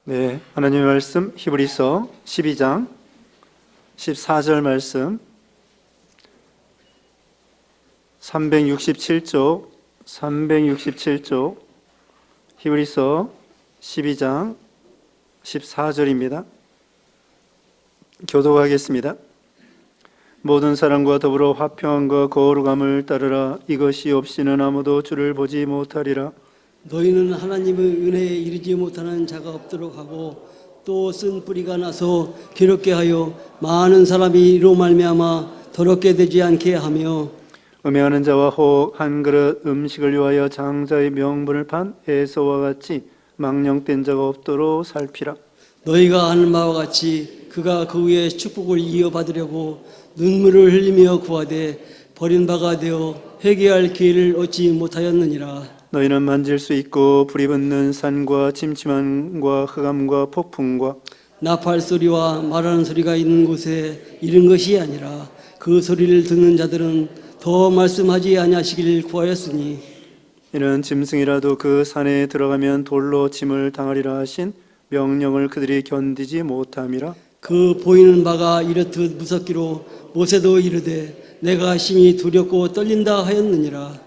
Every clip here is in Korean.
네, 하나님의 말씀 히브리서 12장 14절 말씀 367쪽 히브리서 12장 14절입니다. 교독하겠습니다. 모든 사람과 더불어 화평함과 거룩함을 따르라. 이것이 없이는 아무도 주를 보지 못하리라. 너희는 하나님의 은혜에 이르지 못하는 자가 없도록 하고 또 쓴 뿌리가 나서 괴롭게 하여 많은 사람이 이로 말미암아 더럽게 되지 않게 하며 음행하는 자와 혹 한 그릇 음식을 위하여 장자의 명분을 판 에서와 같이 망령된 자가 없도록 살피라. 너희가 하는 바와 같이 그가 그 위에 축복을 이어받으려고 눈물을 흘리며 구하되 버린 바가 되어 회개할 기회를 얻지 못하였느니라. 너희는 만질 수 있고 불이 붙는 산과 침침함과 흑암과 폭풍과 나팔 소리와 말하는 소리가 있는 곳에 이른 것이 아니라 그 소리를 듣는 자들은 더 말씀하지 아니하시기를 구하였으니 이는 짐승이라도 그 산에 들어가면 돌로 짐을 당하리라 하신 명령을 그들이 견디지 못함이라. 그 보이는 바가 이렇듯 무섭기로 모세도 이르되 내가 심히 두렵고 떨린다 하였느니라.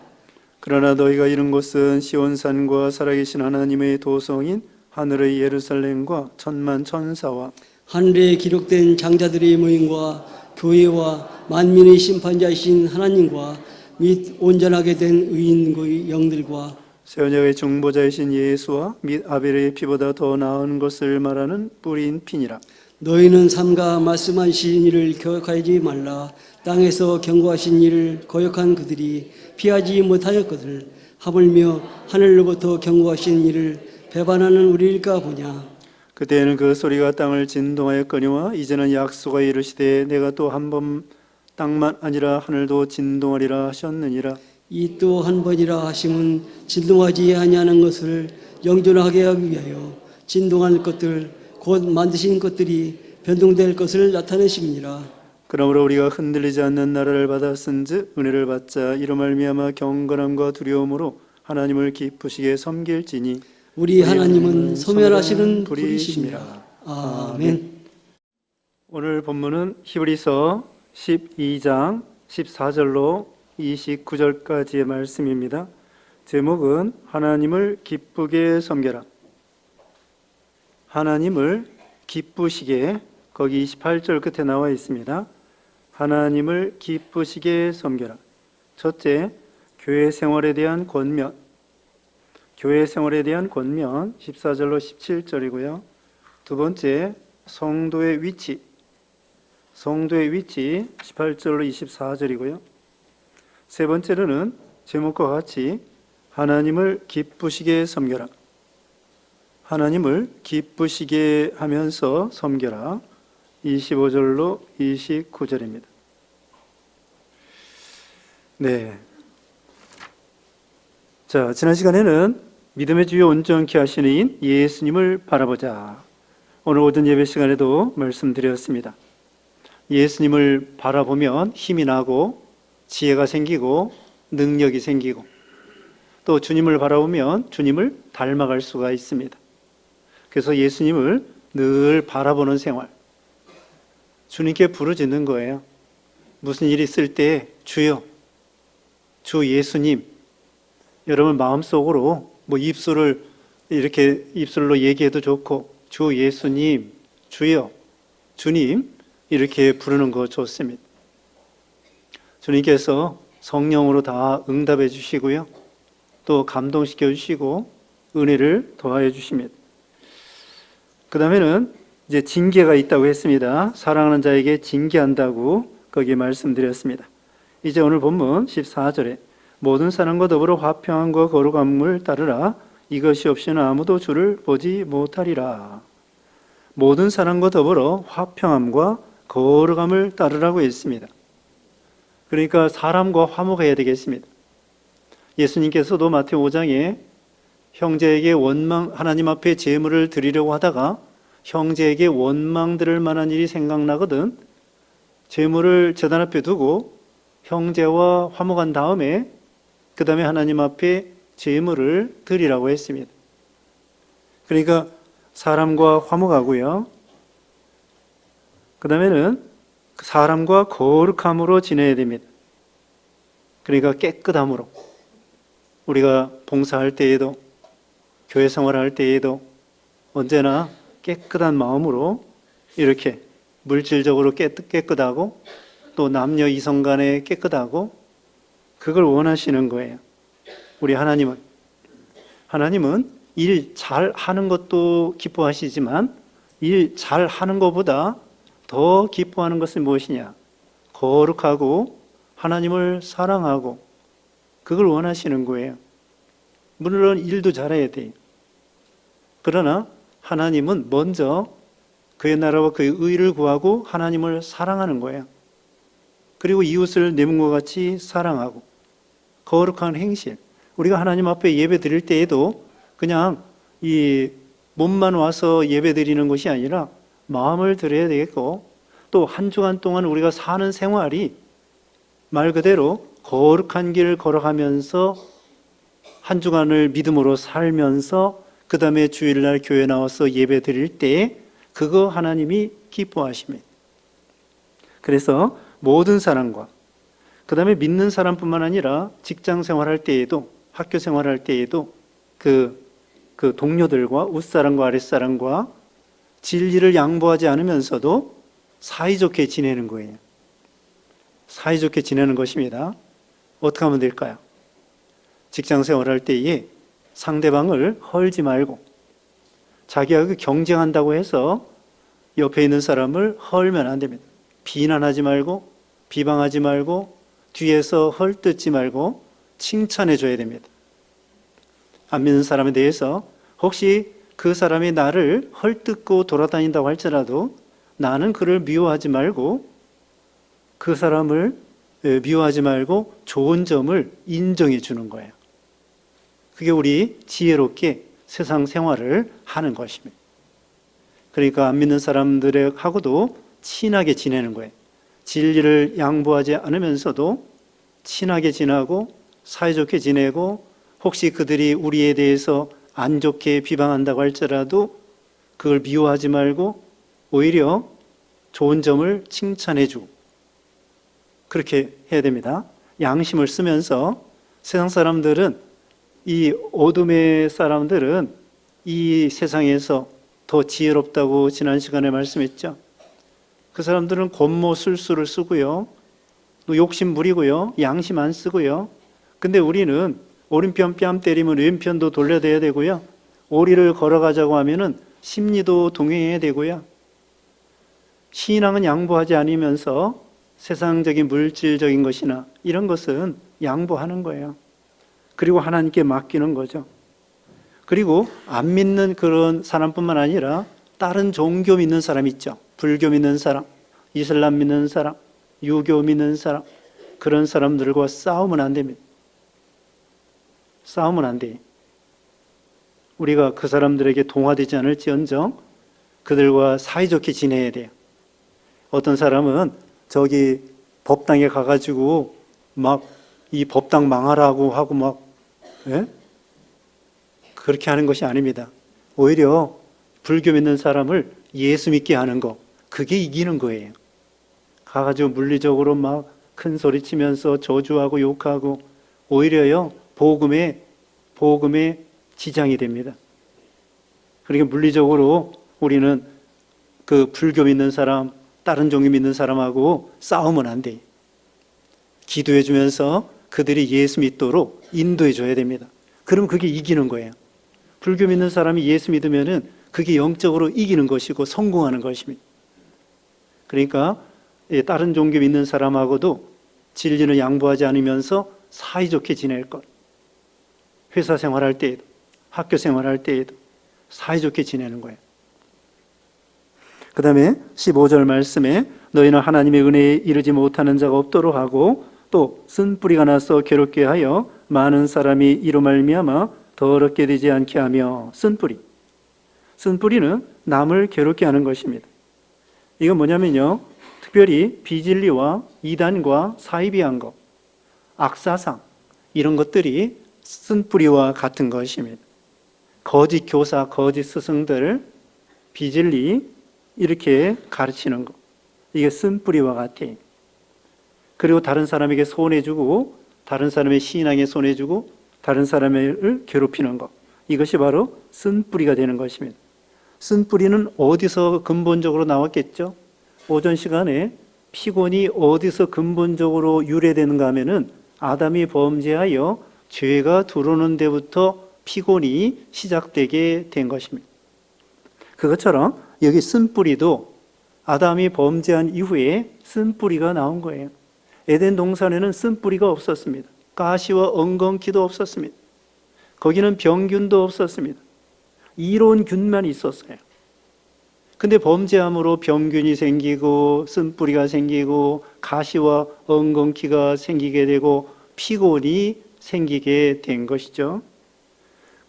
그러나 너희가 이른 곳은 시온산과 살아계신 하나님의 도성인 하늘의 예루살렘과 천만 천사와 하늘에 기록된 장자들의 모임과 교회와 만민의 심판자이신 하나님과 및 온전하게 된 의인의 영들과 새 언약의 중보자이신 예수와 및 아벨의 피보다 더 나은 것을 말하는 뿌린 피니라. 너희는 삼가 말씀하신 일을 거역하지 말라. 땅에서 경고하신 일을 거역한 그들이 피하지 못하였거늘 하물며 하늘로부터 경고하신 일을 배반하는 우리일까 보냐. 그때에는 그 소리가 땅을 진동하였거니와 이제는 약속하 이르시되 내가 또 한 번 땅만 아니라 하늘도 진동하리라 하셨느니라. 이 또 한 번이라 하심은 진동하지 아니하는 것을 영존하게 하기 위하여 진동할 것들 곧 만드신 것들이 변동될 것을 나타내심이니라. 그러므로 우리가 흔들리지 않는 나라를 받았은즉 은혜를 받자. 이로 말미암아 경건함과 두려움으로 하나님을 기쁘시게 섬길지니 우리 하나님은 소멸하시는 불이심이라. 아멘. 오늘 본문은 히브리서 12장 14절로 29절까지의 말씀입니다. 제목은 하나님을 기쁘게 섬겨라. 하나님을 기쁘시게, 거기 28절 끝에 나와 있습니다. 하나님을 기쁘시게 섬겨라. 첫째, 교회 생활에 대한 권면. 교회 생활에 대한 권면 14절로 17절이고요. 두 번째, 성도의 위치. 성도의 위치 18절로 24절이고요. 세 번째로는 제목과 같이 하나님을 기쁘시게 섬겨라. 하나님을 기쁘시게 하면서 섬겨라. 25절로 29절입니다. 네. 자, 지난 시간에는 믿음의 주요 온전케 하시는 이인 예수님을 바라보자. 오늘 오전 예배 시간에도 말씀드렸습니다. 예수님을 바라보면 힘이 나고 지혜가 생기고 능력이 생기고 또 주님을 바라보면 주님을 닮아갈 수가 있습니다. 그래서 예수님을 늘 바라보는 생활, 주님께 부르짖는 거예요. 무슨 일이 있을 때 주여, 주 예수님, 여러분 마음속으로 입술을 이렇게 입술로 얘기해도 좋고 주 예수님, 주여, 주님 이렇게 부르는 거 좋습니다. 주님께서 성령으로 다 응답해 주시고요. 또 감동시켜 주시고 은혜를 더하여 주십니다. 그 다음에는 이제 징계가 있다고 했습니다. 사랑하는 자에게 징계한다고 거기에 말씀드렸습니다. 이제 오늘 본문 14절에 모든 사람과 더불어 화평함과 거룩함을 따르라. 이것이 없이는 아무도 주를 보지 못하리라. 모든 사람과 더불어 화평함과 거룩함을 따르라고 했습니다. 그러니까 사람과 화목해야 되겠습니다. 예수님께서도 마태오 5장에 형제에게 하나님 앞에 제물을 드리려고 하다가 형제에게 원망 들을 만한 일이 생각나거든 제물을 제단 앞에 두고 형제와 화목한 다음에 그 다음에 하나님 앞에 제물을 드리라고 했습니다. 그러니까 사람과 화목하고요. 그 다음에는 사람과 거룩함으로 지내야 됩니다. 그러니까 깨끗함으로. 우리가 봉사할 때에도, 교회 생활할 때에도 언제나 깨끗한 마음으로 이렇게 물질적으로 깨끗하고 또 남녀 이성 간에 깨끗하고 그걸 원하시는 거예요. 우리 하나님은 일 잘하는 것도 기뻐하시지만 일 잘하는 것보다 더 기뻐하는 것은 무엇이냐? 거룩하고 하나님을 사랑하고 그걸 원하시는 거예요. 물론 일도 잘해야 돼요. 그러나 하나님은 먼저 그의 나라와 그의 의를 구하고 하나님을 사랑하는 거예요. 그리고 이웃을 내 몸과 같이 사랑하고 거룩한 행실. 우리가 하나님 앞에 예배 드릴 때에도 그냥 이 몸만 와서 예배 드리는 것이 아니라 마음을 드려야 되겠고 또 한 주간 동안 우리가 사는 생활이 말 그대로 거룩한 길을 걸어가면서 한 주간을 믿음으로 살면서 그 다음에 주일날 교회 나와서 예배 드릴 때 그거 하나님이 기뻐하십니다. 그래서 모든 사람과 그 다음에 믿는 사람뿐만 아니라 직장 생활할 때에도 학교 생활할 때에도 그 동료들과 윗사람과 아랫사람과 진리를 양보하지 않으면서도 사이좋게 지내는 거예요. 사이좋게 지내는 것입니다. 어떻게 하면 될까요? 직장 생활할 때에 상대방을 헐지 말고 자기하고 경쟁한다고 해서 옆에 있는 사람을 헐면 안 됩니다. 비난하지 말고 비방하지 말고 뒤에서 헐뜯지 말고 칭찬해 줘야 됩니다. 안 믿는 사람에 대해서 혹시 그 사람이 나를 헐뜯고 돌아다닌다고 할지라도 나는 그를 미워하지 말고 그 사람을 미워하지 말고 좋은 점을 인정해 주는 거예요. 그게 우리 지혜롭게 세상 생활을 하는 것입니다. 그러니까 안 믿는 사람들하고도 친하게 지내는 거예요. 진리를 양보하지 않으면서도 친하게 지내고 사이좋게 지내고 혹시 그들이 우리에 대해서 안 좋게 비방한다고 할지라도 그걸 미워하지 말고 오히려 좋은 점을 칭찬해 주고 그렇게 해야 됩니다. 양심을 쓰면서 세상 사람들은 이 어둠의 사람들은 이 세상에서 더 지혜롭다고 지난 시간에 말씀했죠. 그 사람들은 권모술수를 쓰고요. 또 욕심 부리고요. 양심 안 쓰고요. 근데 우리는 오른편 뺨 때리면 왼편도 돌려대야 되고요. 오리를 걸어가자고 하면은 심리도 동행해야 되고요. 신앙은 양보하지 않으면서 세상적인 물질적인 것이나 이런 것은 양보하는 거예요. 그리고 하나님께 맡기는 거죠. 그리고 안 믿는 그런 사람뿐만 아니라 다른 종교 믿는 사람 있죠. 불교 믿는 사람, 이슬람 믿는 사람, 유교 믿는 사람, 그런 사람들과 싸우면 안 됩니다. 싸우면 안 돼요. 우리가 그 사람들에게 동화되지 않을지언정 그들과 사이좋게 지내야 돼요. 어떤 사람은 저기 법당에 가가지고 막 이 법당 망하라고 하고 막 그렇게 하는 것이 아닙니다. 오히려 불교 믿는 사람을 예수 믿게 하는 거, 그게 이기는 거예요. 가가지고 물리적으로 막 큰 소리 치면서 저주하고 욕하고 오히려요 복음에 지장이 됩니다. 그러니까 물리적으로 우리는 그 불교 믿는 사람, 다른 종교 믿는 사람하고 싸우면 안 돼요. 기도해 주면서 그들이 예수 믿도록 인도해 줘야 됩니다. 그럼 그게 이기는 거예요. 불교 믿는 사람이 예수 믿으면은 그게 영적으로 이기는 것이고 성공하는 것입니다. 그러니까 다른 종교 믿는 사람하고도 진리를 양보하지 않으면서 사이좋게 지낼 것. 회사 생활할 때에도 학교 생활할 때에도 사이좋게 지내는 거예요. 그 다음에 15절 말씀에 너희는 하나님의 은혜에 이르지 못하는 자가 없도록 하고 또 쓴뿌리가 나서 괴롭게 하여 많은 사람이 이로 말미암아 더럽게 되지 않게 하며 쓴뿌리는 남을 괴롭게 하는 것입니다. 이건 뭐냐면요 특별히 비진리와 이단과 사이비한 것, 악사상 이런 것들이 쓴뿌리와 같은 것입니다. 거짓 교사, 거짓 스승들 비진리 이렇게 가르치는 것. 이게 쓴뿌리와 같아. 그리고 다른 사람에게 손해주고 다른 사람의 신앙에 손해주고 다른 사람을 괴롭히는 것. 이것이 바로 쓴뿌리가 되는 것입니다. 쓴뿌리는 어디서 근본적으로 나왔겠죠? 오전 시간에 피곤이 어디서 근본적으로 유래되는가 하면은 아담이 범죄하여 죄가 들어오는 데부터 피곤이 시작되게 된 것입니다. 그것처럼 여기 쓴뿌리도 아담이 범죄한 이후에 쓴뿌리가 나온 거예요. 에덴 동산에는 쓴뿌리가 없었습니다. 가시와 엉겅퀴도 없었습니다. 거기는 병균도 없었습니다. 이로운 균만 있었어요. 근데 범죄함으로 병균이 생기고 쓴뿌리가 생기고 가시와 엉겅퀴가 생기게 되고 피곤이 생기게 된 것이죠.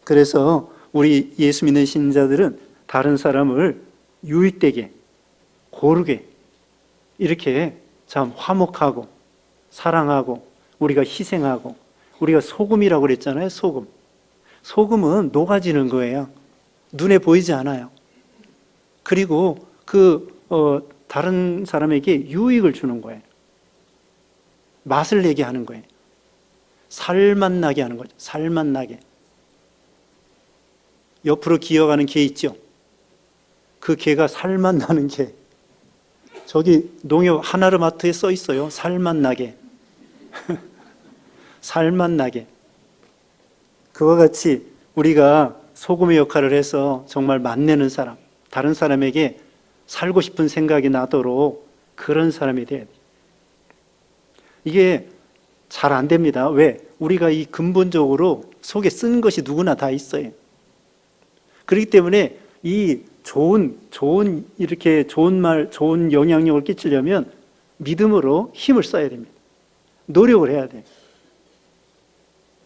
그래서 우리 예수 믿는 신자들은 다른 사람을 유익되게 고르게 이렇게 참 화목하고 사랑하고 우리가 희생하고 우리가 소금이라고 그랬잖아요. 소금은 녹아지는 거예요. 눈에 보이지 않아요. 그리고 다른 사람에게 유익을 주는 거예요. 맛을 내게 하는 거예요. 살맛 나게 하는 거죠. 살맛 나게. 옆으로 기어가는 개 있죠. 그 개가 살맛 나는 개. 저기 농협 하나르마트에 써 있어요. 살맛 나게. 살맛 나게. 그와 같이 우리가 소금의 역할을 해서 정말 맛내는 사람, 다른 사람에게 살고 싶은 생각이 나도록 그런 사람이 돼야 돼. 이게 잘 안 됩니다. 왜? 우리가 이 근본적으로 속에 쓴 것이 누구나 다 있어요. 그렇기 때문에 이 이렇게 좋은 말, 좋은 영향력을 끼치려면 믿음으로 힘을 써야 됩니다. 노력을 해야 돼요.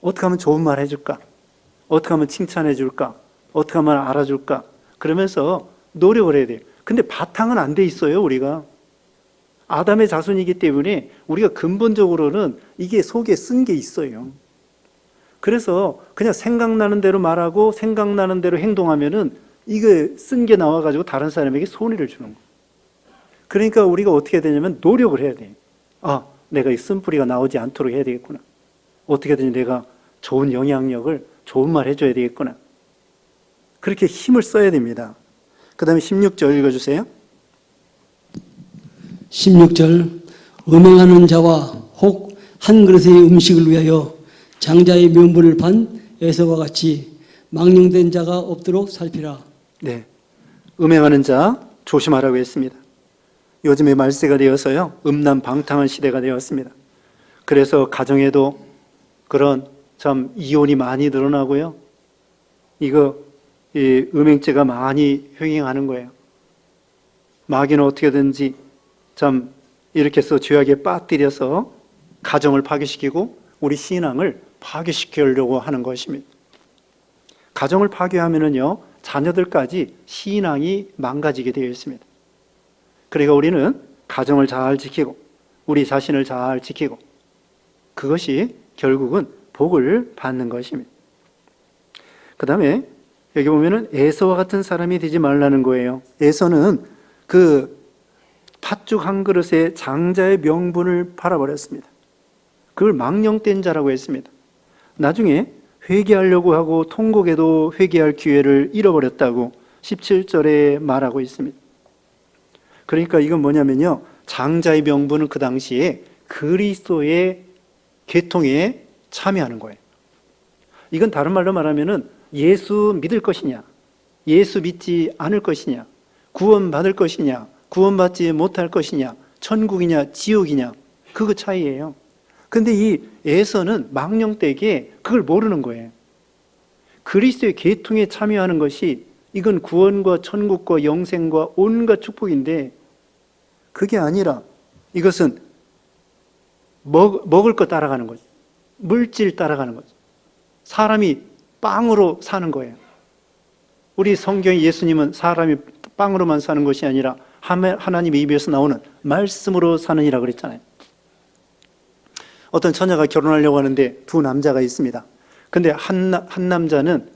어떻게 하면 좋은 말 해줄까? 어떻게 하면 칭찬해 줄까? 어떻게 하면 알아줄까? 그러면서 노력을 해야 돼요. 근데 바탕은 안 돼 있어요, 우리가. 아담의 자손이기 때문에 우리가 근본적으로는 이게 속에 쓴 게 있어요. 그래서 그냥 생각나는 대로 말하고 생각나는 대로 행동하면은 이게 쓴 게 나와가지고 다른 사람에게 손해를 주는 거예요. 그러니까 우리가 어떻게 해야 되냐면 노력을 해야 돼요. 아, 내가 이 쓴뿌리가 나오지 않도록 해야 되겠구나. 어떻게든지 내가 좋은 영향력을 좋은 말 해줘야 되겠구나. 그렇게 힘을 써야 됩니다. 그 다음에 16절 읽어주세요. 16절 음행하는 자와 혹 한 그릇의 음식을 위하여 장자의 명분을 판 에서와 같이 망령된 자가 없도록 살피라. 네, 음행하는 자 조심하라고 했습니다. 요즘에 말세가 되어서요, 음란방탕한 시대가 되었습니다. 그래서 가정에도 그런 참 이혼이 많이 늘어나고요. 이 음행죄가 많이 횡행하는 거예요. 마귀는 어떻게든지 참 이렇게 해서 죄악에 빠뜨려서 가정을 파괴시키고 우리 신앙을 파괴시키려고 하는 것입니다. 가정을 파괴하면은요, 자녀들까지 신앙이 망가지게 되어 있습니다. 그러니까 우리는 가정을 잘 지키고 우리 자신을 잘 지키고 그것이 결국은 복을 받는 것입니다. 그 다음에 여기 보면은 에서와 같은 사람이 되지 말라는 거예요. 에서는 그 팥죽 한 그릇에 장자의 명분을 팔아버렸습니다. 그걸 망령된 자라고 했습니다. 나중에 회개하려고 하고 통곡에도 회개할 기회를 잃어버렸다고 17절에 말하고 있습니다. 그러니까 이건 뭐냐면요, 장자의 명분은 그 당시에 그리스도의 계통에 참여하는 거예요. 이건 다른 말로 말하면은 예수 믿을 것이냐, 예수 믿지 않을 것이냐, 구원받을 것이냐, 구원받지 못할 것이냐, 천국이냐, 지옥이냐, 그거 차이예요. 근데 이 에서는 망령되게 그걸 모르는 거예요. 그리스도의 계통에 참여하는 것이 이건 구원과 천국과 영생과 온갖 축복인데 그게 아니라 이것은 먹을 거 따라가는 거죠. 물질 따라가는 거죠. 사람이 빵으로 사는 거예요. 우리 성경의 예수님은 사람이 빵으로만 사는 것이 아니라 하나님의 입에서 나오는 말씀으로 사느니라 그랬잖아요. 어떤 처녀가 결혼하려고 하는데 두 남자가 있습니다. 근데 한 남자는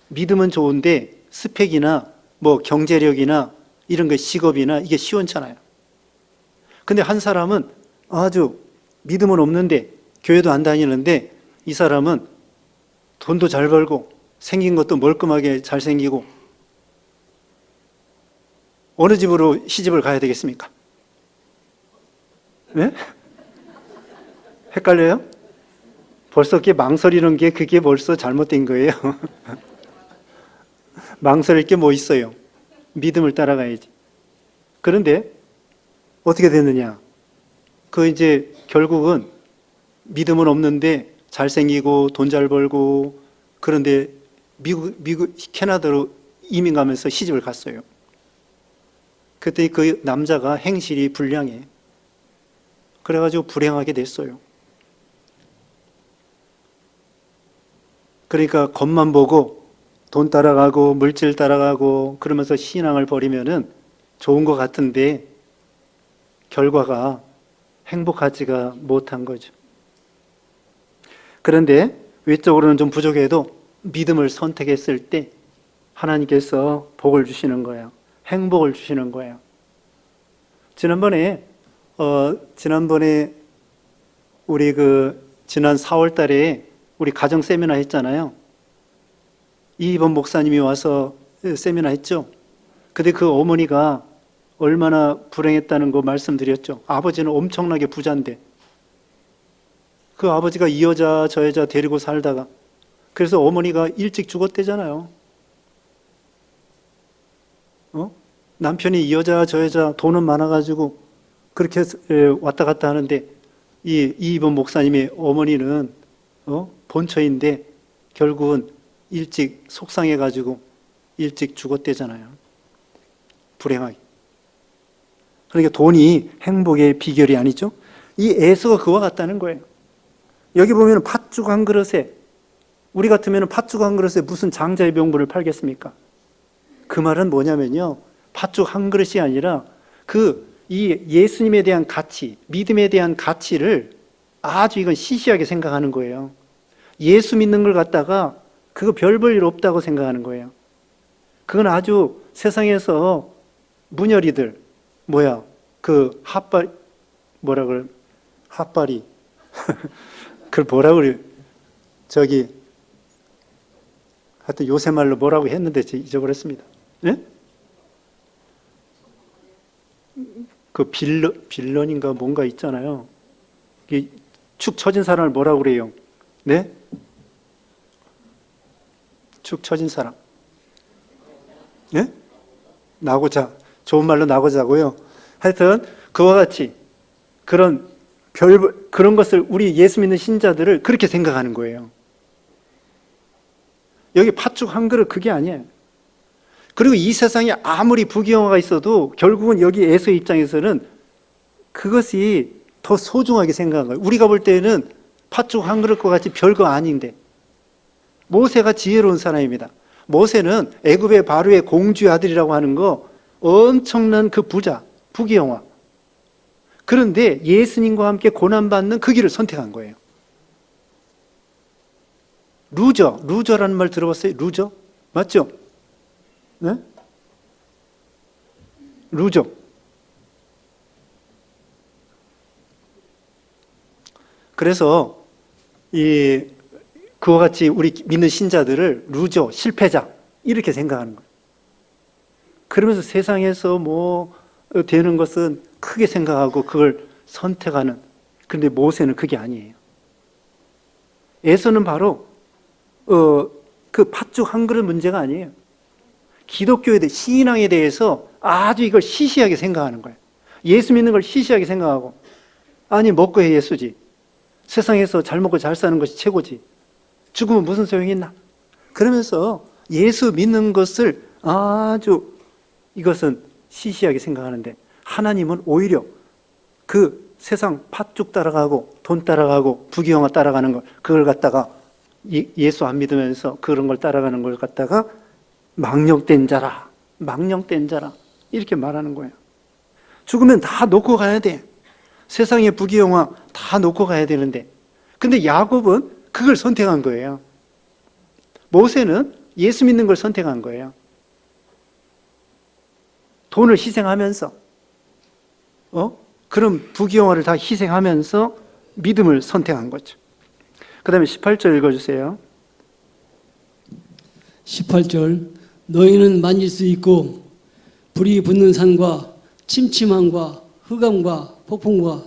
믿음은 좋은데 스펙이나 뭐 경제력이나 이런 거 직업이나 이게 시원찮아요. 근데 한 사람은 아주 믿음은 없는데 교회도 안 다니는데 이 사람은 돈도 잘 벌고 생긴 것도 멀끔하게 잘생기고 어느 집으로 시집을 가야 되겠습니까? 네? 헷갈려요? 벌써 그게 망설이는 게 그게 벌써 잘못된 거예요. 망설일 게 뭐 있어요? 믿음을 따라가야지. 그런데 어떻게 됐느냐? 그 이제 결국은 믿음은 없는데 잘생기고 돈 잘 벌고 그런데 미국 캐나다로 이민 가면서 시집을 갔어요. 그때 그 남자가 행실이 불량해. 그래가지고 불행하게 됐어요. 그러니까 겉만 보고 돈 따라가고 물질 따라가고 그러면서 신앙을 버리면은 좋은 것 같은데 결과가 행복하지가 못한 거죠. 그런데 외적으로는 좀 부족해도 믿음을 선택했을 때 하나님께서 복을 주시는 거예요. 행복을 주시는 거예요. 지난번에 우리 지난 4월 달에 우리 가정 세미나 했잖아요. 이번 목사님이 와서 세미나 했죠. 근데 그 어머니가 얼마나 불행했다는 거 말씀드렸죠. 아버지는 엄청나게 부자인데 그 아버지가 이 여자 저 여자 데리고 살다가 그래서 어머니가 일찍 죽었대잖아요. 남편이 이 여자 저 여자 돈은 많아가지고 그렇게 왔다 갔다 하는데 이번 목사님의 어머니는 본처인데 결국은 일찍 속상해가지고 일찍 죽었대잖아요. 불행하게. 그러니까 돈이 행복의 비결이 아니죠. 이 에서가 그와 같다는 거예요. 여기 보면 팥죽 한 그릇에 우리 같으면 팥죽 한 그릇에 무슨 장자의 명분을 팔겠습니까? 그 말은 뭐냐면요. 팥죽 한 그릇이 아니라 이 예수님에 대한 가치, 믿음에 대한 가치를 아주 이건 시시하게 생각하는 거예요. 예수 믿는 걸 갖다가 그거 별 볼 일 없다고 생각하는 거예요. 그건 아주 세상에서 문열이들 핫바리 그걸 뭐라 그래 하여튼 요새 말로 뭐라고 했는데 잊어버렸습니다. 네? 그 빌런인가 뭔가 있잖아요. 축 처진 사람을 뭐라고 그래요? 네? 축 처진 사람. 네? 나고자. 좋은 말로 나고자고요. 하여튼 그와 같이 그런 것을 우리 예수 믿는 신자들을 그렇게 생각하는 거예요. 여기 팥죽 한 그릇 그게 아니에요. 그리고 이 세상에 아무리 부귀영화가 있어도 결국은 여기 에서의 입장에서는 그것이 더 소중하게 생각한 거예요. 우리가 볼 때는 팥죽 한 그릇과 같이 별거 아닌데 모세가 지혜로운 사람입니다. 모세는 애굽의 바로의 공주의 아들이라고 하는 거 엄청난 그 부자, 부귀영화. 그런데 예수님과 함께 고난받는 그 길을 선택한 거예요. 루저라는 말 들어봤어요? 루저? 맞죠? 네? 루저. 그래서 그와 같이 우리 믿는 신자들을 루저, 실패자 이렇게 생각하는 거예요. 그러면서 세상에서 되는 것은 크게 생각하고 그걸 선택하는. 그런데 모세는 그게 아니에요. 에서는 바로 그 팥죽 한 그릇 문제가 아니에요. 기독교에 대해 신앙에 대해서 아주 이걸 시시하게 생각하는 거예요. 예수 믿는 걸 시시하게 생각하고 아니 먹고 해 예수지. 세상에서 잘 먹고 잘 사는 것이 최고지. 죽으면 무슨 소용이 있나? 그러면서 예수 믿는 것을 아주 이것은 시시하게 생각하는데 하나님은 오히려 그 세상 팥죽 따라가고 돈 따라가고 부귀영화 따라가는 걸 그걸 갖다가 예수 안 믿으면서 그런 걸 따라가는 걸 갖다가 망령된 자라 이렇게 말하는 거예요. 죽으면 다 놓고 가야 돼. 세상의 부귀영화 다 놓고 가야 되는데 근데 야곱은 그걸 선택한 거예요. 모세는 예수 믿는 걸 선택한 거예요. 돈을 희생하면서 그런 부귀영화를 다 희생하면서 믿음을 선택한 거죠. 그 다음에 18절 읽어주세요. 18절 너희는 만질 수 있고 불이 붙는 산과 침침함과 흑암과 폭풍과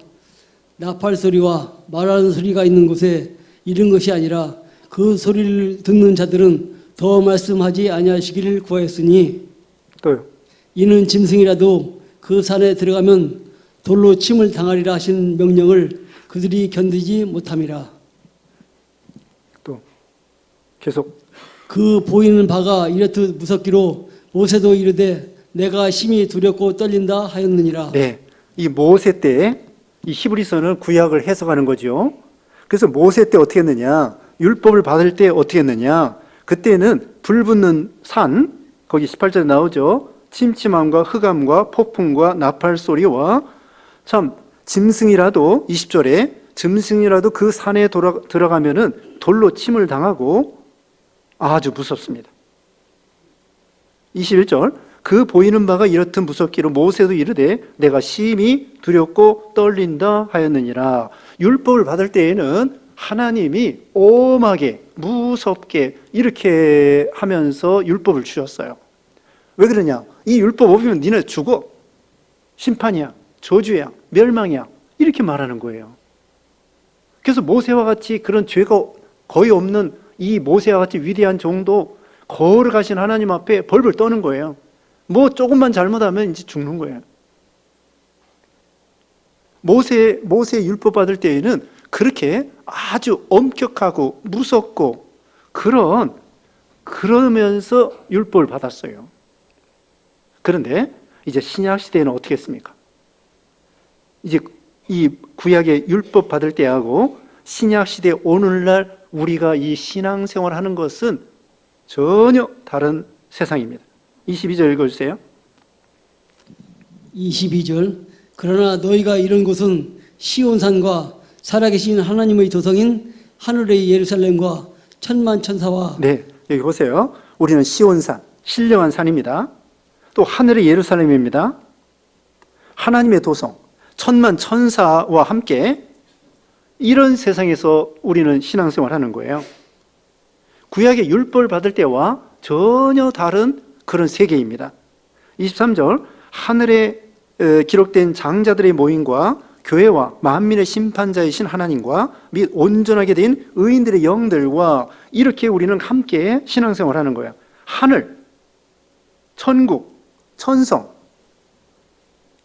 나팔 소리와 말하는 소리가 있는 곳에 이른 것이 아니라 그 소리를 듣는 자들은 더 말씀하지 아니하시기를 구하였으니 또요. 이는 짐승이라도 그 산에 들어가면 돌로 침을 당하리라 하신 명령을 그들이 견디지 못함이라. 또 계속 그 보이는 바가 이렇듯 무섭기로 모세도 이르되 내가 심히 두렵고 떨린다 하였느니라. 네, 이 모세 때 이 히브리서는 구약을 해석하는 거죠. 그래서 모세 때 어떻게 했느냐? 율법을 받을 때 어떻게 했느냐? 그때는 불 붙는 산, 거기 18절에 나오죠. 침침함과 흑암과 폭풍과 나팔 소리와 참 짐승이라도 20절에 짐승이라도 그 산에 들어가면은 돌로 침을 당하고 아주 무섭습니다. 21절 그 보이는 바가 이렇듯 무섭기로 모세도 이르되 내가 심히 두렵고 떨린다 하였느니라. 율법을 받을 때에는 하나님이 엄하게 무섭게 이렇게 하면서 율법을 주셨어요. 왜 그러냐? 이 율법 없으면 니네 죽어. 심판이야. 저주야. 멸망이야. 이렇게 말하는 거예요. 그래서 모세와 같이 그런 죄가 거의 없는 이 모세와 같이 위대한 종도 거룩하신 하나님 앞에 벌벌 떠는 거예요. 뭐 조금만 잘못하면 이제 죽는 거예요. 모세 율법 받을 때에는 그렇게 아주 엄격하고 무섭고 그러면서 율법을 받았어요. 그런데 이제 신약 시대에는 어떻게 했습니까? 이제 이 구약의 율법 받을 때하고 신약 시대 오늘날 우리가 이 신앙생활 하는 것은 전혀 다른 세상입니다. 22절 읽어주세요. 22절 그러나 너희가 이런 곳은 시온산과 살아계신 하나님의 도성인 하늘의 예루살렘과 천만 천사와 네, 여기 보세요. 우리는 시온산, 신령한 산입니다. 또 하늘의 예루살렘입니다. 하나님의 도성, 천만 천사와 함께 이런 세상에서 우리는 신앙생활을 하는 거예요. 구약의 율법을 받을 때와 전혀 다른 그런 세계입니다. 23절 하늘에 기록된 장자들의 모임과 교회와 만민의 심판자이신 하나님과 및 온전하게 된 의인들의 영들과 이렇게 우리는 함께 신앙생활을 하는 거예요. 하늘, 천국, 천성,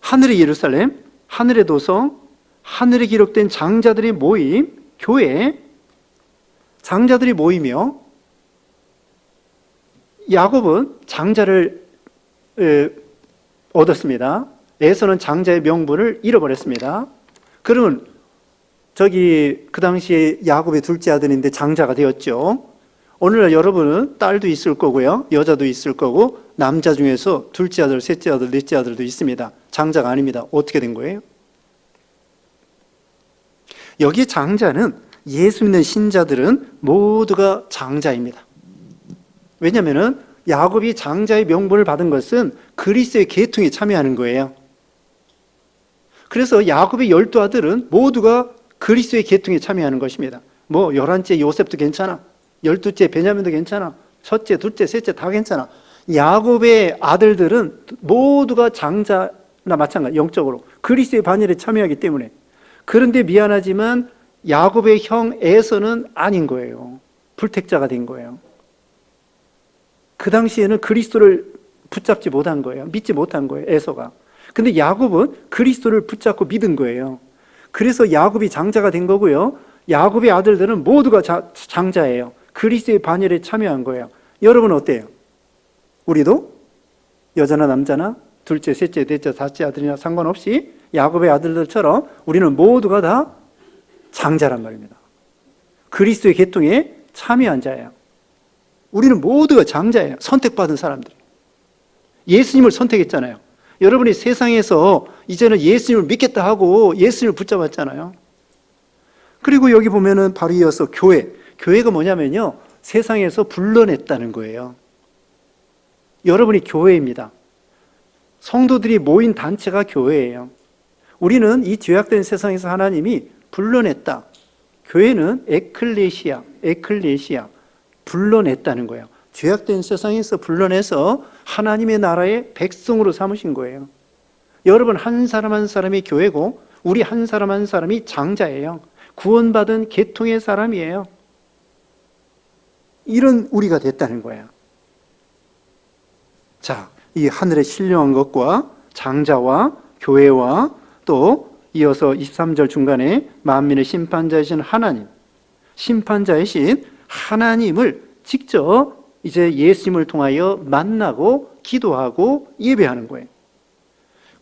하늘의 예루살렘, 하늘의 도성, 하늘에 기록된 장자들의 모임, 교회, 장자들이 모이며 야곱은 장자를 얻었습니다. 에서는 장자의 명분을 잃어버렸습니다. 그러면 그 당시에 야곱의 둘째 아들인데 장자가 되었죠. 오늘날 여러분은 딸도 있을 거고요, 여자도 있을 거고, 남자 중에서 둘째 아들, 셋째 아들, 넷째 아들도 있습니다. 장자가 아닙니다. 어떻게 된 거예요? 여기 장자는 예수 믿는 신자들은 모두가 장자입니다. 왜냐하면 야곱이 장자의 명분을 받은 것은 그리스도의 계통에 참여하는 거예요. 그래서 야곱의 12아들은 모두가 그리스도의 계통에 참여하는 것입니다. 뭐 11째 요셉도 괜찮아, 12째 베냐민도 괜찮아, 첫째, 둘째, 셋째 다 괜찮아. 야곱의 아들들은 모두가 장자나 마찬가지, 영적으로 그리스도의 반열에 참여하기 때문에. 그런데 미안하지만 야곱의 형 에서는 아닌 거예요. 불택자가 된 거예요. 그 당시에는 그리스도를 붙잡지 못한 거예요. 믿지 못한 거예요, 에서가. 근데 야곱은 그리스도를 붙잡고 믿은 거예요. 그래서 야곱이 장자가 된 거고요. 야곱의 아들들은 모두가 장자예요. 그리스도의 반열에 참여한 거예요. 여러분은 어때요? 우리도 여자나 남자나 둘째, 셋째, 넷째, 다섯째 아들이나 상관없이 야곱의 아들들처럼 우리는 모두가 다 장자란 말입니다. 그리스도의 계통에 참여한 자예요. 우리는 모두가 장자예요. 선택받은 사람들. 예수님을 선택했잖아요. 여러분이 세상에서 이제는 예수님을 믿겠다 하고 예수님을 붙잡았잖아요. 그리고 여기 보면은 바로 이어서 교회. 교회가 뭐냐면요, 세상에서 불러냈다는 거예요. 여러분이 교회입니다. 성도들이 모인 단체가 교회예요. 우리는 이 죄악된 세상에서 하나님이 불러냈다. 교회는 에클레시아, 불러냈다는 거예요. 죄악된 세상에서 불러내서 하나님의 나라의 백성으로 삼으신 거예요. 여러분, 한 사람 한 사람이 교회고 우리 한 사람 한 사람이 장자예요. 구원받은 계통의 사람이에요. 이런 우리가 됐다는 거예요. 자, 이 하늘의 신령한 것과 장자와 교회와 또 이어서 23절 중간에 만민의 심판자이신 하나님, 심판자이신 하나님을 직접 이제 예수님을 통하여 만나고 기도하고 예배하는 거예요.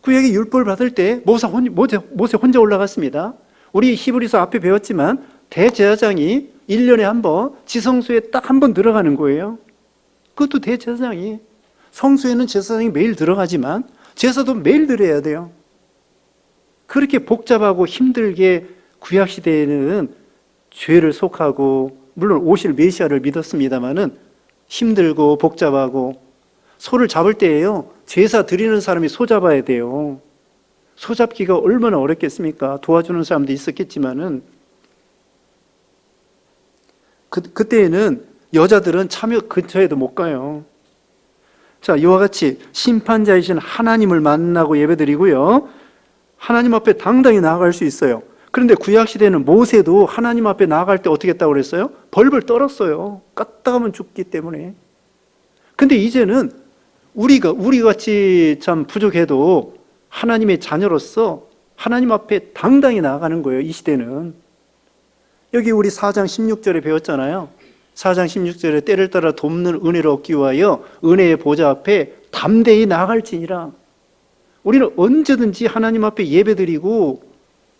구약의 율법을 받을 때 모세 혼자 올라갔습니다. 우리 히브리서 앞에 배웠지만 대제사장이 1년에 한 번 지성소에 딱 한 번 들어가는 거예요. 그것도 대제사장이, 성소에는 제사장이 매일 들어가지만 제사도 매일 드려야 돼요. 그렇게 복잡하고 힘들게 구약시대에는 죄를 속하고, 물론 오실 메시아를 믿었습니다마는 힘들고 복잡하고, 소를 잡을 때에요, 제사 드리는 사람이 소 잡아야 돼요. 소 잡기가 얼마나 어렵겠습니까? 도와주는 사람도 있었겠지만은, 그때에는 여자들은 참여 근처에도 못 가요. 자, 이와 같이 심판자이신 하나님을 만나고 예배드리고요, 하나님 앞에 당당히 나아갈 수 있어요. 그런데 구약시대에는 모세도 하나님 앞에 나아갈 때 어떻게 했다고 그랬어요? 벌벌 떨었어요. 까딱하면 죽기 때문에. 근데 이제는 우리 같이 참 부족해도 하나님의 자녀로서 하나님 앞에 당당히 나아가는 거예요, 이 시대는. 여기 우리 4장 16절에 배웠잖아요. 4장 16절에 때를 따라 돕는 은혜를 얻기 위하여 은혜의 보좌 앞에 담대히 나아갈지니라. 우리는 언제든지 하나님 앞에 예배드리고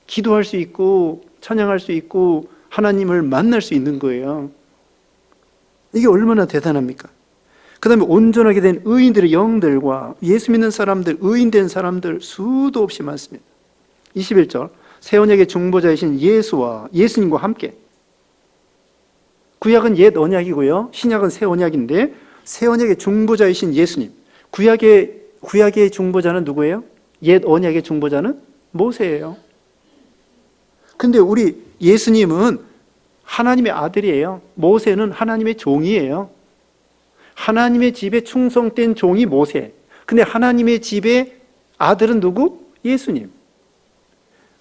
기도할 수 있고 찬양할 수 있고 하나님을 만날 수 있는 거예요. 이게 얼마나 대단합니까? 그 다음에 온전하게 된 의인들의 영들과 예수 믿는 사람들, 의인된 사람들 수도 없이 많습니다. 21절, 새 언약의 중보자이신 예수님과 함께. 구약은 옛 언약이고요, 신약은 새 언약인데 새 언약의 중보자이신 예수님. 구약의 중보자는 누구예요? 옛 언약의 중보자는 모세예요. 근데 우리 예수님은 하나님의 아들이에요. 모세는 하나님의 종이에요. 하나님의 집에 충성된 종이 모세. 근데 하나님의 집의 아들은 누구? 예수님.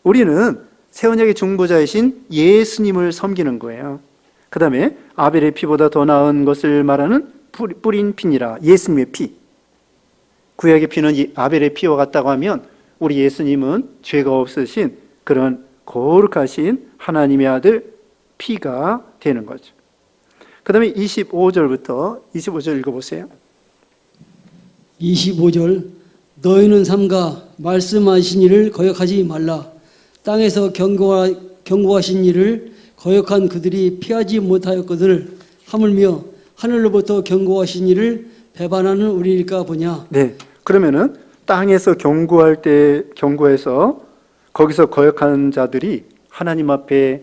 우리는 새 언약의 중보자이신 예수님을 섬기는 거예요. 그 다음에 아벨의 피보다 더 나은 것을 말하는 뿌린 피니라, 예수님의 피. 구약의 피는 이 아벨의 피와 같다고 하면 우리 예수님은 죄가 없으신 그런 거룩하신 하나님의 아들 피가 되는 거죠. 그 다음에 25절 읽어보세요. 25절, 너희는 삼가 말씀하신 일을 거역하지 말라. 땅에서 경고하신 일을 거역한 그들이 피하지 못하였거늘 하물며 하늘로부터 경고하신 일을 배반하는 우리일까 보냐. 네, 그러면은 땅에서 경고해서 거기서 거역한 자들이 하나님 앞에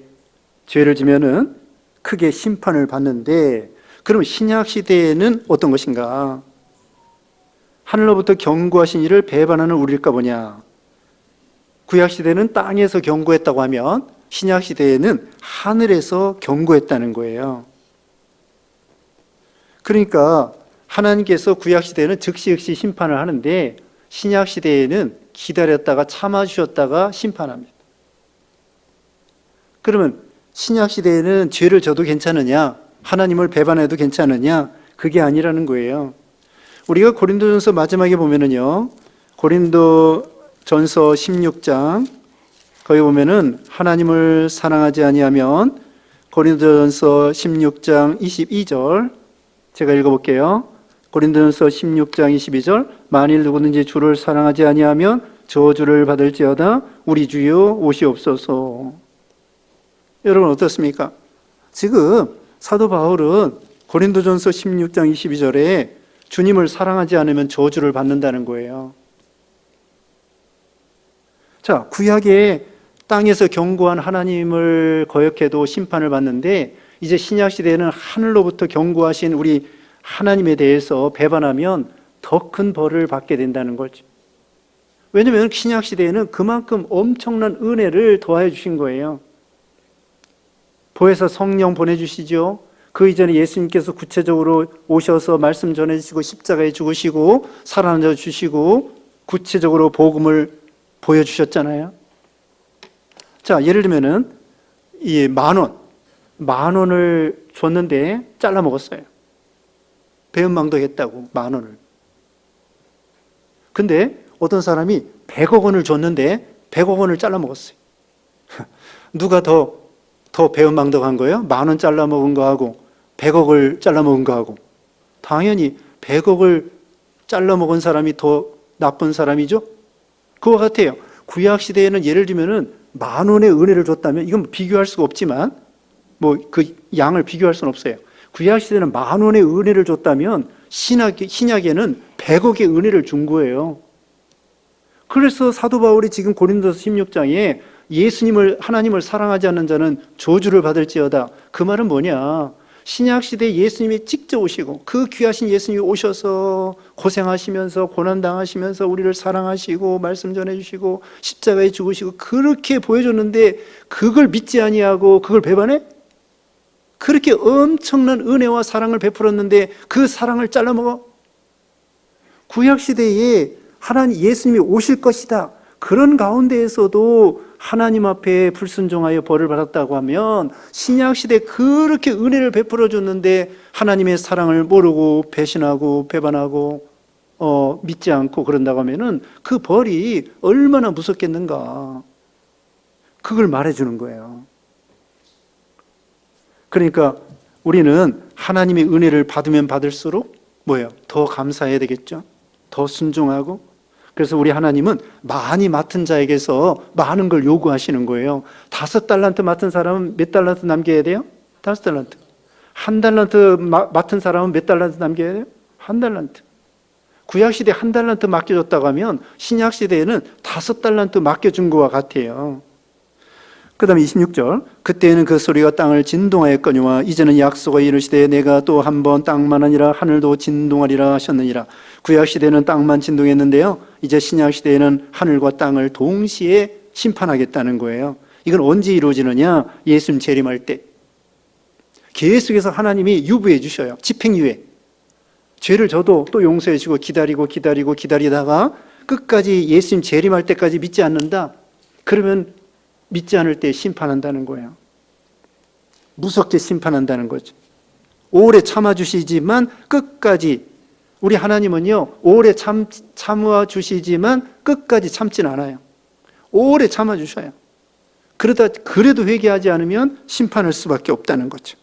죄를 지면은 크게 심판을 받는데, 그럼 신약 시대에는 어떤 것인가? 하늘로부터 경고하신 일을 배반하는 우리일까 보냐. 구약 시대는 땅에서 경고했다고 하면 신약 시대에는 하늘에서 경고했다는 거예요. 그러니까 하나님께서 구약 시대에는 즉시 심판을 하는데 신약 시대에는 기다렸다가 참아주셨다가 심판합니다. 그러면 신약 시대에는 죄를 져도 괜찮으냐? 하나님을 배반해도 괜찮으냐? 그게 아니라는 거예요. 우리가 고린도전서 마지막에 보면은요, 고린도전서 16장 거기 보면은 하나님을 사랑하지 아니하면, 고린도전서 16장 22절 제가 읽어볼게요. 고린도전서 16장 22절, 만일 누구든지 주를 사랑하지 아니하면 저주를 받을지어다. 우리 주여 오시옵소서. 여러분 어떻습니까? 지금 사도 바울은 고린도전서 16장 22절에 주님을 사랑하지 않으면 저주를 받는다는 거예요. 자, 구약에 땅에서 경고한 하나님을 거역해도 심판을 받는데, 이제 신약 시대에는 하늘로부터 경고하신 우리 하나님에 대해서 배반하면 더 큰 벌을 받게 된다는 거죠. 왜냐하면 신약 시대에는 그만큼 엄청난 은혜를 더하여 주신 거예요. 보혜사 성령 보내주시죠. 그 이전에 예수님께서 구체적으로 오셔서 말씀 전해주시고 십자가에 죽으시고 살아나 주시고 구체적으로 복음을 보여주셨잖아요. 자, 예를 들면은 이 10,000원을 줬는데 잘라 먹었어요. 배은망덕했다고 10,000원을. 근데 어떤 사람이 100억 원을 줬는데 100억 원을 잘라 먹었어요. 누가 더 배은망덕한 거예요? 10,000원 잘라 먹은 거하고 100억을 잘라 먹은 거하고. 당연히 100억을 잘라 먹은 사람이 더 나쁜 사람이죠. 그와 같아요. 구약 시대에는 예를 들면은 10,000원의 은혜를 줬다면, 이건 비교할 수가 없지만 뭐 그 양을 비교할 수는 없어요. 구약 시대는 10,000원의 은혜를 줬다면 신약에는 100억의 은혜를 준 거예요. 그래서 사도 바울이 지금 고린도서 16장에 하나님을 사랑하지 않는 자는 저주를 받을지어다. 그 말은 뭐냐? 신약 시대에 예수님이 직접 오시고 그 귀하신 예수님이 오셔서 고생하시면서 고난당하시면서 우리를 사랑하시고 말씀 전해주시고 십자가에 죽으시고 그렇게 보여줬는데 그걸 믿지 아니하고 그걸 배반해? 그렇게 엄청난 은혜와 사랑을 베풀었는데 그 사랑을 잘라먹어? 구약 시대에 하나님 예수님이 오실 것이다. 그런 가운데에서도 하나님 앞에 불순종하여 벌을 받았다고 하면 신약 시대에 그렇게 은혜를 베풀어 줬는데 하나님의 사랑을 모르고 배신하고 배반하고 믿지 않고 그런다고 하면은 그 벌이 얼마나 무섭겠는가. 그걸 말해주는 거예요. 그러니까 우리는 하나님의 은혜를 받으면 받을수록 뭐예요? 더 감사해야 되겠죠. 더 순종하고. 그래서 우리 하나님은 많이 맡은 자에게서 많은 걸 요구하시는 거예요. 5달란트 맡은 사람은 몇 달란트 남겨야 돼요? 5달란트. 1달란트 맡은 사람은 몇 달란트 남겨야 돼요? 1달란트. 구약시대에 1달란트 맡겨줬다고 하면 신약시대에는 5달란트 맡겨준 것과 같아요. 그 다음에 26절, 그때는 그 소리가 땅을 진동하였거니와 이제는 약속을 이르시되 내가 또 한 번 땅만 아니라 하늘도 진동하리라 하셨느니라. 구약시대는 땅만 진동했는데요, 이제 신약시대에는 하늘과 땅을 동시에 심판하겠다는 거예요. 이건 언제 이루어지느냐? 예수님 재림할 때 계속해서 하나님이 유보해 주셔요. 집행유예. 죄를 져도 또 용서해 주고 기다리다가 끝까지 예수님 재림할 때까지 믿지 않는다? 그러면 믿지 않을 때 심판한다는 거예요. 무섭게 심판한다는 거죠. 오래 참아주시지만 끝까지, 우리 하나님은요 오래 참아 주시지만 끝까지 참진 않아요. 오래 참아주셔요. 그래도 회개하지 않으면 심판할 수밖에 없다는 거죠.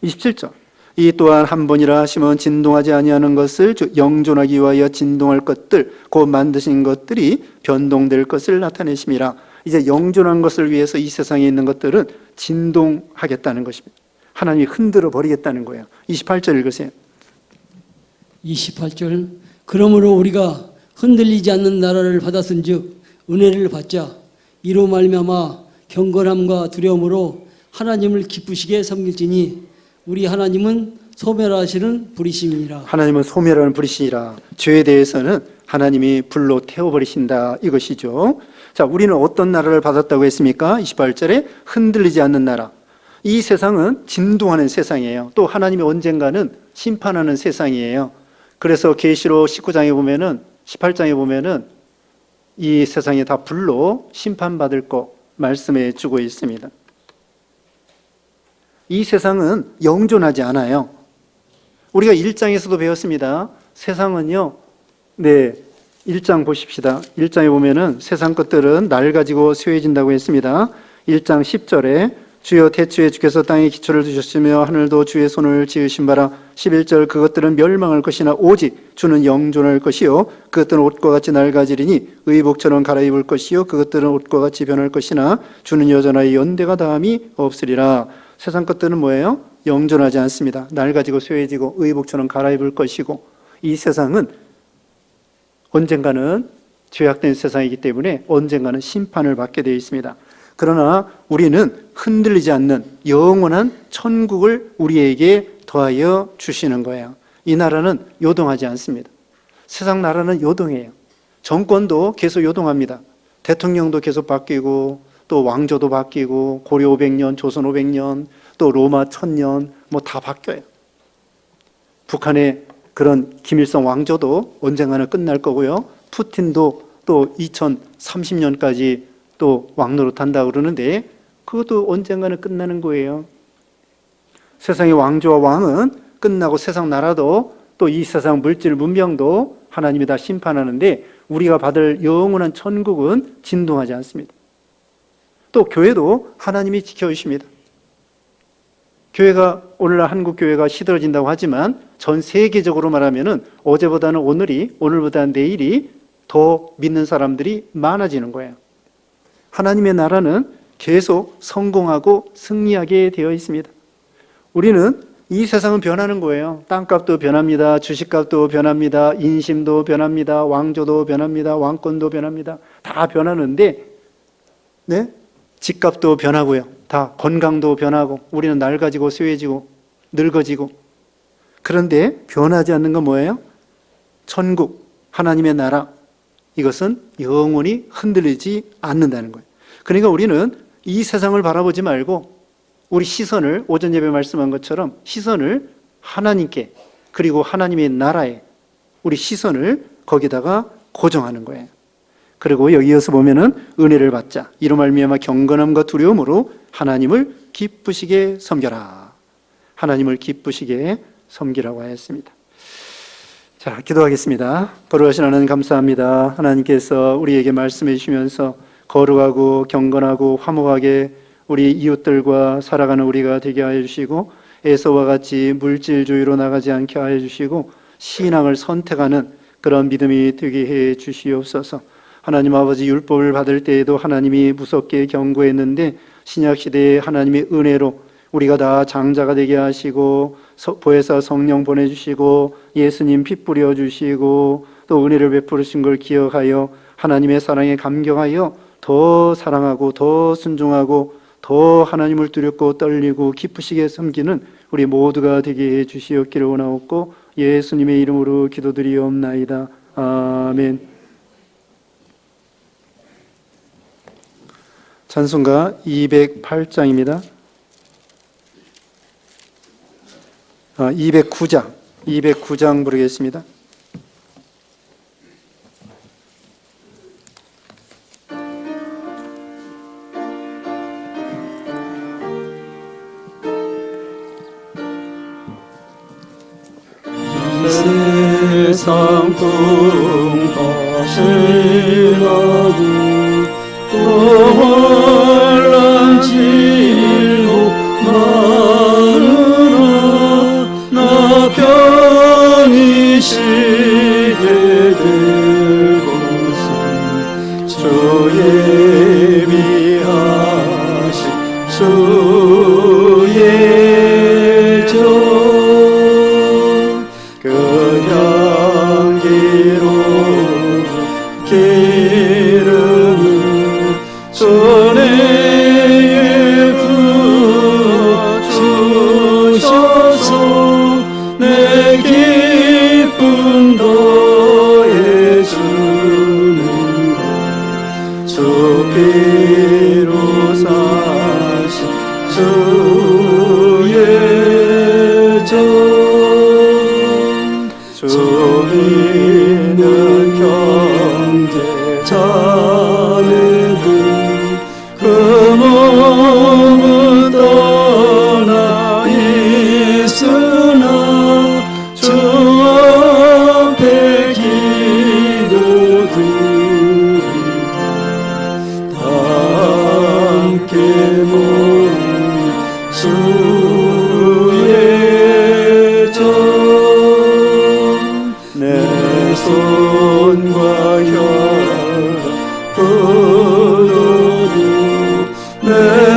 27절, 이 또한 한 번이라 하시면 진동하지 아니하는 것을 영존하기 위하여 진동할 것들 곧 만드신 것들이 변동될 것을 나타내심이라. 이제 영존한 것을 위해서 이 세상에 있는 것들은 진동하겠다는 것입니다. 하나님이 흔들어 버리겠다는 거예요. 28절 읽으세요. 28절, 그러므로 우리가 흔들리지 않는 나라를 받았은즉 은혜를 받자. 이로 말미암아 경건함과 두려움으로 하나님을 기쁘시게 섬길지니 우리 하나님은 소멸하시는 불이심이니라. 하나님은 소멸하는 불이시니라. 죄에 대해서는 하나님이 불로 태워버리신다, 이것이죠. 자, 우리는 어떤 나라를 받았다고 했습니까? 28절에 흔들리지 않는 나라. 이 세상은 진동하는 세상이에요. 또 하나님이 언젠가는 심판하는 세상이에요. 그래서 계시록 19장에 보면은 18장에 보면은 이 세상이 다 불로 심판받을 거 말씀해 주고 있습니다. 이 세상은 영존하지 않아요. 우리가 1장에서도 배웠습니다. 세상은요, 1장 보십시다. 1장에 보면은 세상 것들은 낡아지고 쇠해진다고 했습니다. 1장 10절에 주여 태초에 주께서 땅에 기초를 두셨으며 하늘도 주의 손을 지으신 바라. 11절, 그것들은 멸망할 것이나 오직 주는 영존할 것이요 그것들은 옷과 같이 낡아지리니 의복처럼 갈아입을 것이요 그것들은 옷과 같이 변할 것이나 주는 여전하여 연대가 다함이 없으리라. 세상 것들은 뭐예요? 영존하지 않습니다. 낡아지고 쇠해지고 의복처럼 갈아입을 것이고, 이 세상은 언젠가는 죄악된 세상이기 때문에 언젠가는 심판을 받게 되어 있습니다. 그러나 우리는 흔들리지 않는 영원한 천국을 우리에게 더하여 주시는 거예요. 이 나라는 요동하지 않습니다. 세상 나라는 요동해요. 정권도 계속 요동합니다. 대통령도 계속 바뀌고 또 왕조도 바뀌고 고려 500년, 조선 500년, 또 로마 1000년 뭐 다 바뀌어요. 북한의 그런 김일성 왕조도 언젠가는 끝날 거고요. 푸틴도 또 2030년까지 또 왕노릇한다고 그러는데 그것도 언젠가는 끝나는 거예요. 세상의 왕조와 왕은 끝나고 세상 나라도 또 이 세상 물질 문명도 하나님이 다 심판하는데 우리가 받을 영원한 천국은 진동하지 않습니다. 또 교회도 하나님이 지켜주십니다. 교회가 오늘날 한국 교회가 시들어진다고 하지만 전 세계적으로 말하면은 어제보다는 오늘보다는 내일이 더 믿는 사람들이 많아지는 거예요. 하나님의 나라는 계속 성공하고 승리하게 되어 있습니다. 우리는 이 세상은 변하는 거예요. 땅값도 변합니다. 주식값도 변합니다. 인심도 변합니다. 왕조도 변합니다. 왕권도 변합니다. 다 변하는데, 네? 집값도 변하고요. 다 건강도 변하고, 우리는 낡아지고 쇠해지고 늙어지고. 그런데 변하지 않는 건 뭐예요? 천국, 하나님의 나라. 이것은 영원히 흔들리지 않는다는 거예요. 그러니까 우리는 이 세상을 바라보지 말고 우리 시선을 오전 예배 말씀한 것처럼 시선을 하나님께 그리고 하나님의 나라에 우리 시선을 거기다가 고정하는 거예요. 그리고 여기 이어서 보면은 은혜를 받자. 이로 말미암아 경건함과 두려움으로 하나님을 기쁘시게 섬겨라. 하나님을 기쁘시게 섬기라고 하였습니다. 자, 기도하겠습니다. 거룩하신 하나님 감사합니다. 하나님께서 우리에게 말씀해 주시면서 거룩하고 경건하고 화목하게 우리 이웃들과 살아가는 우리가 되게 하여 주시고 에서와 같이 물질주의로 나가지 않게 하여 주시고 신앙을 선택하는 그런 믿음이 되게 해 주시옵소서. 하나님 아버지 율법을 받을 때에도 하나님이 무섭게 경고했는데 신약시대에 하나님의 은혜로 우리가 다 장자가 되게 하시고 보혜사 성령 보내주시고 예수님 피 뿌려주시고 또 은혜를 베푸신 걸 기억하여 하나님의 사랑에 감격하여 더 사랑하고 더 순종하고 더 하나님을 두렵고 떨리고 기쁘시게 섬기는 우리 모두가 되게 해 주시옵기를 원하옵고 예수님의 이름으로 기도드리옵나이다. 아멘. 찬송가 208장입니다. 209장 부르겠습니다. 세상 풍파실하고 또 혼란 질고 마누라 나 편히 쉬게 될 곳은 주 예비하신 주의 종 그 향기로 기름을 전에 부어주셔서 내 기쁨 더해주는 것 주 피로 사신 주의 종 주님은 경제 자매들 그 몸은 떠나 있으나 주 앞에 기도드리고 다 함께 모인 주의 종 내 손과 혈압 불어도 내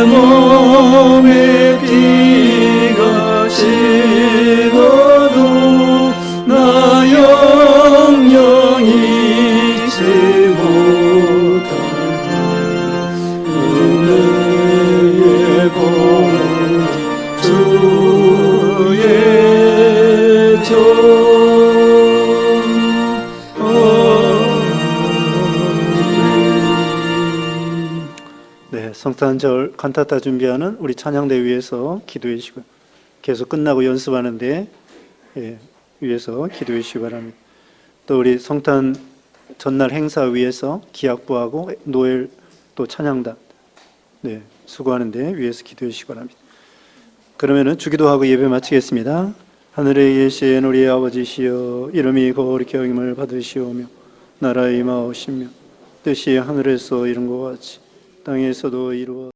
몸에 피가 식어도 나 영영 잊지 못하리 은혜의 복 주의 종 성탄절 칸타타 준비하는 우리 찬양대 위해서 기도해 주시고요. 계속 끝나고 연습하는데 위해서 기도해 주시기 바랍니다. 또 우리 성탄 전날 행사 위해서 기악부하고 노엘 또 찬양단 수고하는데 위해서 기도해 주시기 바랍니다. 그러면은 주기도하고 예배 마치겠습니다. 하늘에 계신 우리 아버지시여, 이름이 거룩히 여김을 받으시오며 나라의 임하오시며 뜻이 하늘에서 이룬 것 같이 땅에서도 이루어